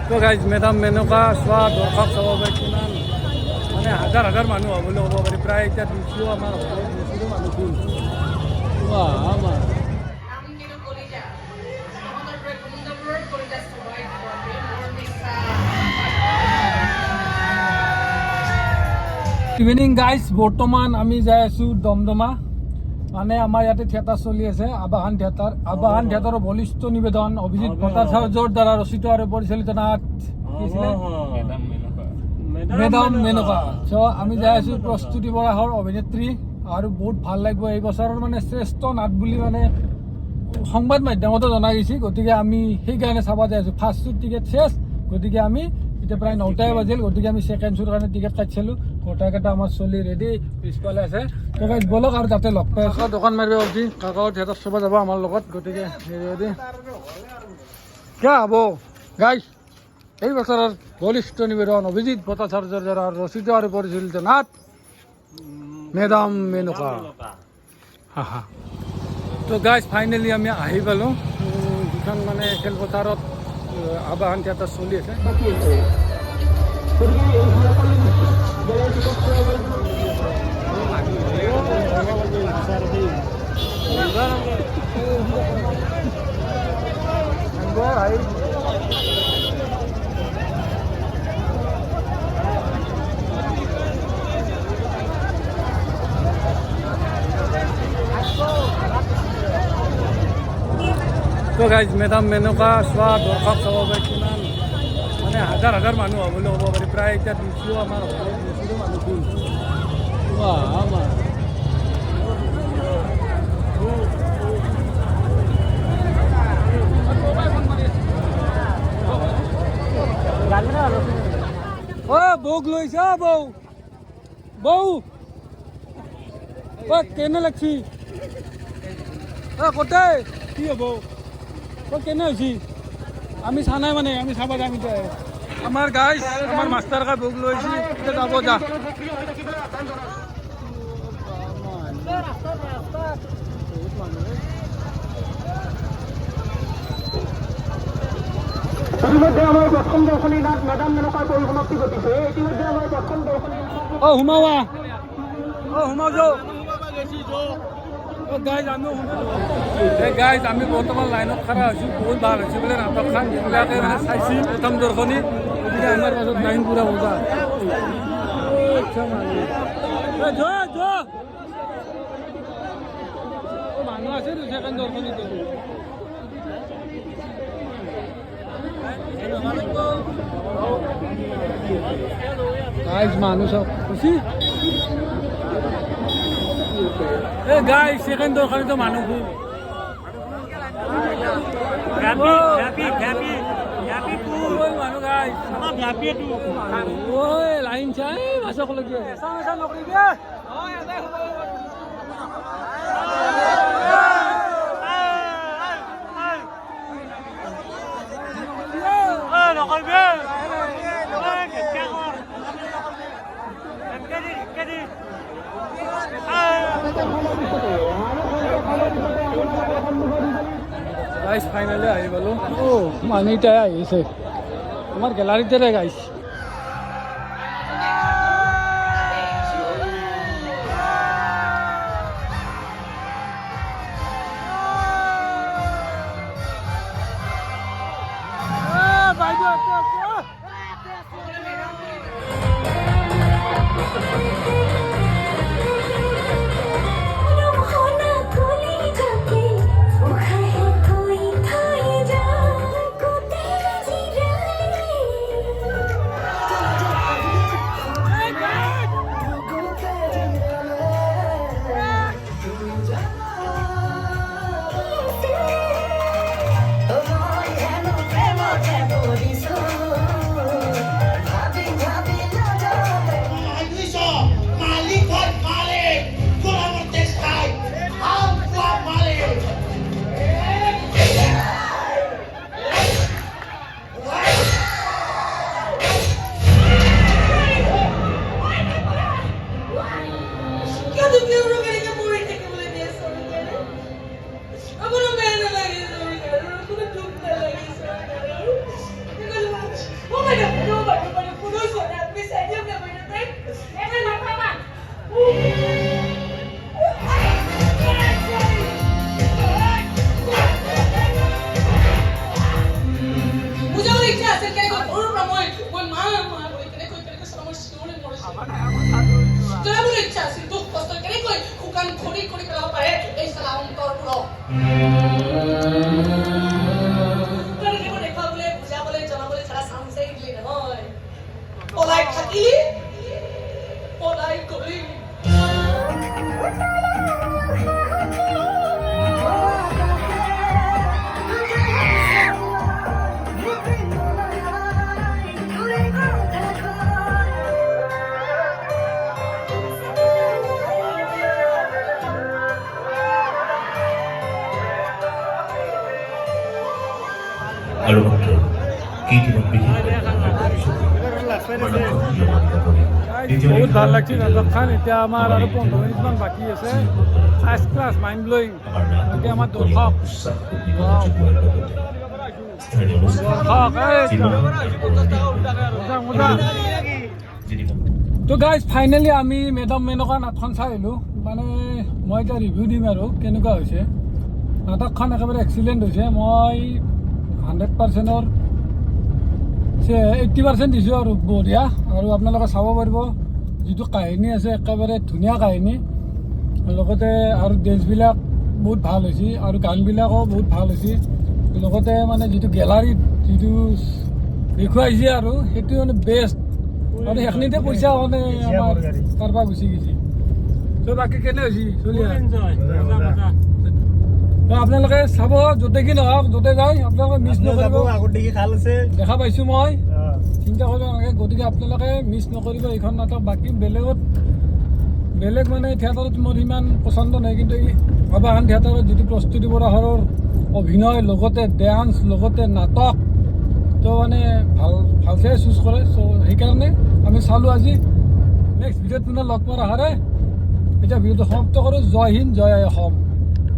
তো guys madam Menaka চোৱা দৰ্শক চাব পাৰি কিমান মানে হাজাৰ হাজাৰ মানুহ হ'বলৈ ক'ব পাৰি প্ৰায় এতিয়া 200 আমাৰ 200 মানুহ ফুল আমাৰ ইভিনিং গাইজ বৰ্তমান আমি যাই আছোঁ দমদমা মানে আমাৰ ইয়াতে থিয়েটাৰ চলি আছে আবাহন থিয়েটাৰৰ বলিষ্ঠ নিবেদন অভিজিৎ ভট্টাচাৰ্যৰ দ্বাৰা ৰচিত আৰু পৰিচালিত নাট মেডাম মেনকা আমি যাই আছোঁ প্ৰস্তুতি বৰাহৰ অভিনেত্ৰী আৰু বহুত ভাল লাগিব এই বছৰৰ মানে শ্ৰেষ্ঠ নাট বুলি মানে সংবাদ মাধ্যমতো জনা গৈছে গতিকে আমি সেইকাৰণে চাব যাই আছোঁ ফাৰ্ষ্ট শ্ব'ৰ টিকেট শেষ গতিকে আমি এতিয়া প্ৰায় 9টাই বাজিল গতিকে আমি ছেকেণ্ড শ্ব'ৰ কাৰণে টিকেট কাটিছিলোঁ গোটেইকেইটা আমাৰ চলি ৰেডি পিছফালে আছে তো গাইজ বলক আৰু তাতে লগ পাই আছোঁ দোকান মাৰিব উঠি কাকাও থিয়েটাৰ চাব যাব আমাৰ লগত গতিকে ৰেডি কিয় হ'ব গাইজ এই বছৰৰ বলিষ্ঠ নিবেদন অভিজিৎ ভট্টাচাৰ্যৰ দ্বাৰা ৰচিত আৰু পৰিচালিত নাট মেডাম মেনকা হা তো গাইজ ফাইনেলি আমি আহি পালোঁ যিখন মানে খেলপথাৰত আবাহন থিয়েটাৰ চলি আছে তো গাইজ মেডাম মেনকা চোৱা দৰ্শক চাব পাৰি কিমান মানে হাজাৰ হাজাৰ মানুহ হ'বলৈ ক'ব পাৰি প্ৰায় এতিয়া 200 আমাৰ 200 মানুহ ফুল আমাৰ বৌক লৈছা বৌ কেনে লাগছি কতে কি হ'ব কেনে হৈছি আমি চা নাই মানে আমি চাব যাম এতিয়া আমাৰ গাইজ আমাৰ মাষ্টাৰ কা বৌক লৈছি এতিয়া যাব যা ইতিমধ্যে আমাৰ প্ৰথম দৰ্শনী নাট মেডাম মেনকাৰ পৰিসমাপ্তি ঘটিছে ইতিমধ্যে আমাৰ প্ৰথম দৰ্শনী সোমাৱা সোমাও যাও গাইজ আমি বৰ্তমান লাইনত খাৰা হৈছোঁ বহুত ভাল হৈছে বোলে নাটকখন যিবিলাকে মানে চাইছে প্ৰথম দৰ্শনী গতিকে আমাৰ মাজত লাইন পুৰা বজা মানুহ আছে ছেকেণ্ড দৰ্শনীটো গাইজ মানুহ চব খুচি গাই সেকেন্ড দরকারিত মানুষ লাইন চাই মাছক লাগে গাইজ ফাইনেলি আহি পালোঁ মানুহ এতিয়া আহিছে আমাৰ গেলাৰীতে গাইছ চুৰি কৰি পেলাব পাৰে এই চালা অন্তৰবোৰক সেইবোৰ দেখুৱাবলৈ বুজাবলৈ জনাবলৈ চাৰা চামচাই দিলে নহয় পলাই থাকি পলাই গৈ আৰু মাত্ৰ কেইদিনমান বহুত ভাল লাগছে নাটকখন এতিয়া আমাৰ আৰু 15 মিনিটমান বাকী আছে ফাৰ্ষ্ট ক্লাছ মাইণ্ড ব্লয়িং এতিয়া আমাৰ দৰ্শক তো গাইজ ফাইনেলি আমি মেডাম মেনকা নাটকখন চাই আহিলোঁ মানে মই এতিয়া ৰিভিউ দিম আৰু কেনেকুৱা হৈছে নাটকখন একেবাৰে এক্সিলেণ্ট হৈছে মই 100%ৰ 80% দিছোঁ আৰু বঢ়িয়া আৰু আপোনালোকে চাব পাৰিব যিটো কাহিনী আছে একেবাৰে ধুনীয়া কাহিনী লগতে আৰু ড্ৰেছবিলাক বহুত ভাল হৈছে আৰু গানবিলাকো বহুত ভাল হৈছে লগতে মানে যিটো গেলাৰীত যিটো দেখুৱাইছে আৰু সেইটো মানে বেষ্ট আৰু সেইখিনিতে পইচা মানে আমাৰ তাৰপৰা গুচি গৈছে ত' বাকী কেনে হৈছে চলি আপোনালোকে চাব য'তে কি নহওক য'তে যায় আপোনালোকে মিছ নকৰিব দেখা পাইছোঁ মই চিন্তা কৰিব নালাগে গতিকে আপোনালোকে মিছ নকৰিব এইখন নাটক বাকী বেলেগ মানে থিয়েটাৰত মোৰ ইমান পচন্দ নাই কিন্তু এই আৱাহন থিয়েটাৰত যিটো প্ৰস্তুতি বৰাহৰৰ অভিনয় লগতে ডেন্স লগতে নাটক তো মানে ভালকৈ চুজ কৰে চ' সেইকাৰণে আমি চালোঁ আজি নেক্সট ভিডিঅ'ত পুনৰ লগ পোৱাৰ আহাৰে এতিয়া ভিডিঅ'টো সমাপ্ত কৰোঁ জয় হিন্দ জয় অসম